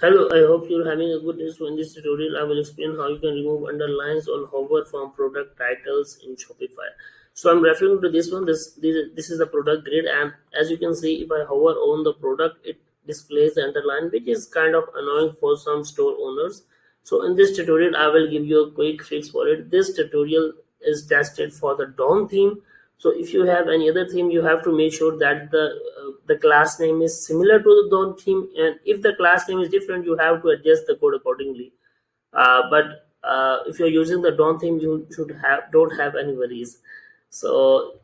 Hello, I hope you're having a good day. So in this tutorial, I will explain how you can remove underlines on hover from product titles in Shopify. So I'm referring to this one. This is the product grid, and as you can see, if I hover on the product, it displays the underline, which is kind of annoying for some store owners. So in this tutorial, I will give you a quick fix for it. This tutorial is tested for the DOM theme. So if you have any other theme, you have to make sure that the class name is similar to the DOM theme, and if the class name is different, you have to adjust the code accordingly. But if you're using the DOM theme, you should have don't have any worries. So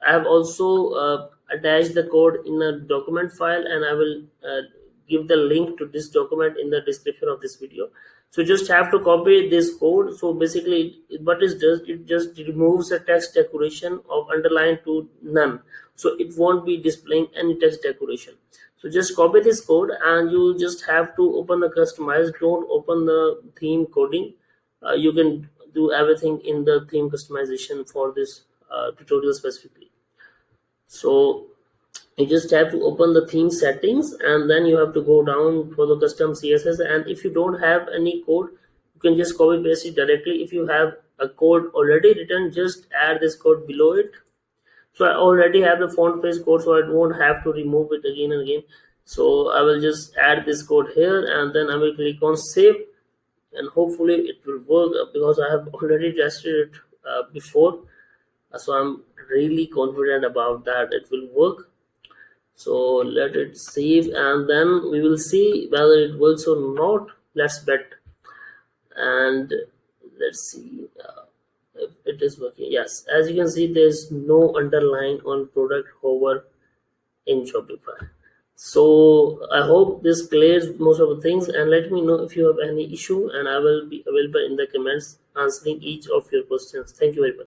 I have also attached the code in a document file, and I will give the link to this document in the description of this video. So just have to copy this code. So basically what it does, it just removes the text decoration of underline to none, so it won't be displaying any text decoration. So just copy this code, and you just have to open the customize. Don't open the theme coding. You can do everything in the theme customization for this tutorial specifically. So you just have to open the theme settings, and then you have to go down for the custom CSS. And if you don't have any code, you can just copy paste it directly. If you have a code already written, just add this code below it. So I already have the font face code, so I won't have to remove it again and again. So I will just add this code here, and then I will click on save, and hopefully it will work, because I have already tested it before. So I'm really confident about that it will work. So let it save, and then we will see whether it works or not. Let's bet, and let's see if it is working. Yes, as you can see, there's no underline on product hover in Shopify. So I hope this clears most of the things, and let me know if you have any issue, and I will be available in the comments answering each of your questions. Thank you very much.